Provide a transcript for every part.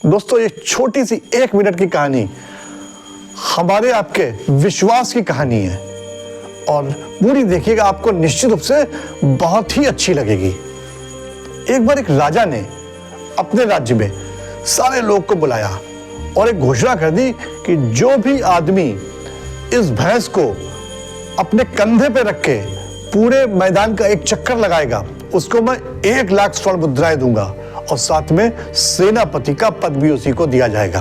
दोस्तों, ये छोटी सी 1 मिनट की कहानी हमारे आपके विश्वास की कहानी है और पूरी देखिएगा, आपको निश्चित रूप से बहुत ही अच्छी लगेगी। एक बार एक राजा ने अपने राज्य में सारे लोग को बुलाया और एक घोषणा कर दी कि जो भी आदमी इस भैंस को अपने कंधे पे रख के पूरे मैदान का एक चक्कर लगाएगा, उसको मैं 1 लाख स्वर्ण मुद्राएं दूंगा और साथ में सेनापति का पद भी उसी को दिया जाएगा।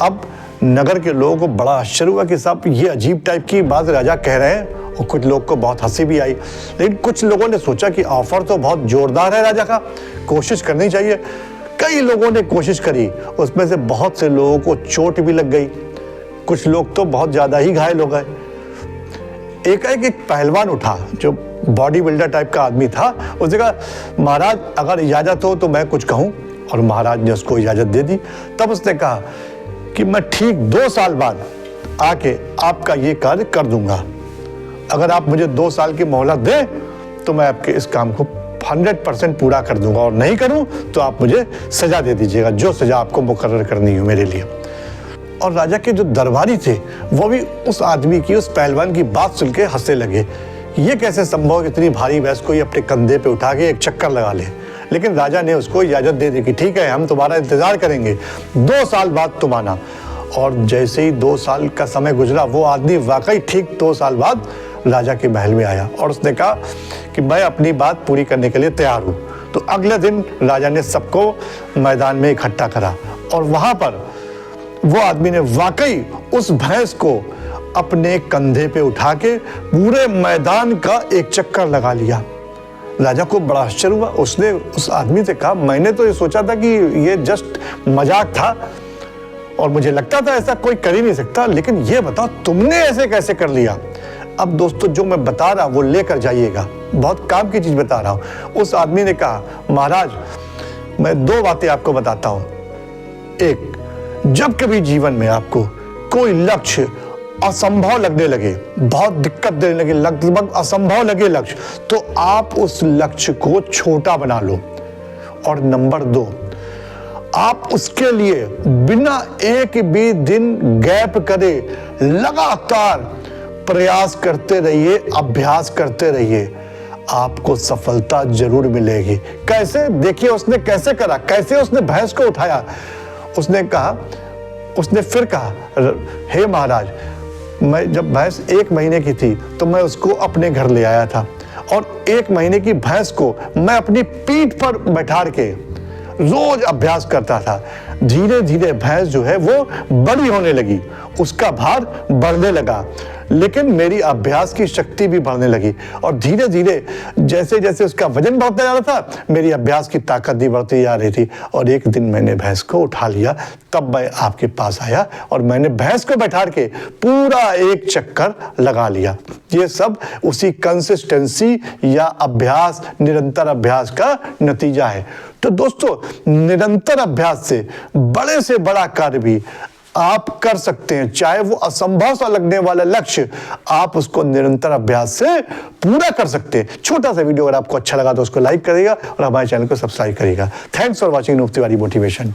अब नगर के लोगों को बड़ा आश्चर्य हुआ कि साहब ये अजीब टाइप की बात राजा कह रहे हैं, और कुछ लोग को बहुत हंसी भी आई। लेकिन कुछ लोगों ने सोचा कि ऑफर तो बहुत जोरदार है राजा का, कोशिश करनी चाहिए। कई लोगों ने कोशिश करी, उसमें से बहुत से लोगों को चोट भी लग गई, कुछ लोग तो बहुत ज्यादा ही घायल हो गए। एक पहलवान उठा जो बॉडी बिल्डर टाइप का आदमी था, उसने कहा महाराज अगर इजाजत हो तो मैं कुछ कहूं, और महाराज ने उसको इजाजत दे दी। तब उसने कहा कि मैं ठीक 2 साल बाद आके आपका ये कार्य कर दूंगा, अगर आप मुझे 2 साल की मोहलत दें तो मैं आपके इस काम को 100% पूरा कर दूंगा, और नहीं करूं तो आप मुझे सजा दे दीजिएगा, जो सजा आपको मुकर्रर करनी हो मेरे लिए। और राजा के जो दरबारी थे वो भी उस आदमी की, उस पहलवान की बात सुन के हंसने लगे। ये कैसे संभव है इतनी भारी भैंस को ये अपने कंधे पे उठा के एक चक्कर लगा ले। लेकिन राजा ने उसको इजाजत दे दी कि ठीक है, हम तुम्हारा इंतजार करेंगे, 2 साल बाद तुम आना। और जैसे ही 2 साल का समय गुजरा, वो आदमी वाकई ठीक 2 साल बाद राजा के महल में आया और उसने कहा कि मैं अपनी बात पूरी करने के लिए तैयार हूँ। तो अगले दिन राजा ने सबको मैदान में इकट्ठा करा और वहां पर वो आदमी ने वाकई उस भैंस को अपने कंधे पे उठा के पूरे मैदान का एक चक्कर लगा लिया। राजा को बड़ा आश्चर्य हुआ। उसने उस आदमी से कहा मैंने तो ये सोचा था कि ये जस्ट मजाक था और मुझे लगता था ऐसा कोई कर ही नहीं सकता, लेकिन ये बताओ तुमने ऐसे कैसे कर लिया। अब दोस्तों, जो मैं बता रहा वो लेकर जाइएगा, बहुत काम की चीज बता रहा हूं। उस आदमी ने कहा महाराज मैं 2 बातें आपको बताता हूं। एक, जब कभी जीवन में आपको कोई लक्ष्य असंभव लगने लगे, बहुत दिक्कत देने लगे, लगभग असंभव लगे लक्ष्य, तो आप उस लक्ष्य को छोटा बना लो। और नंबर 2, आप उसके लिए बिना एक भी दिन गैप करे लगातार प्रयास करते रहिए, अभ्यास करते रहिए, आपको सफलता जरूर मिलेगी। कैसे? देखिए उसने कैसे करा, कैसे उसने भैंस को उठाया। उसने फिर कहा हे महाराज, मैं जब भैंस 1 महीने की थी तो मैं उसको अपने घर ले आया था और 1 महीने की भैंस को मैं अपनी पीठ पर बैठार के रोज अभ्यास करता था। धीरे धीरे भैंस जो है वो बड़ी होने लगी, उसका भार बढ़ने लगा, लेकिन मेरी अभ्यास की शक्ति भी बढ़ने लगी और धीरे धीरे जैसे जैसे उसका वजन बढ़ता जा रहा था, मेरी अभ्यास की ताकत भी बढ़ती जा रही थी। और एक दिन मैंने भैंस को उठा लिया, तब मैं आपके पास आया और मैंने भैंस को बैठा के पूरा एक चक्कर लगा लिया। ये सब उसी कंसिस्टेंसी या अभ्यास, निरंतर अभ्यास का नतीजा है। तो दोस्तों, निरंतर अभ्यास से बड़ा कार्य भी आप कर सकते हैं। चाहे वो असंभव सा लगने वाला लक्ष्य, आप उसको निरंतर अभ्यास से पूरा कर सकते हैं। छोटा सा वीडियो अगर आपको अच्छा लगा तो उसको लाइक करिएगा और हमारे चैनल को सब्सक्राइब करिएगा। Thanks for watching नूप Tiwari motivation.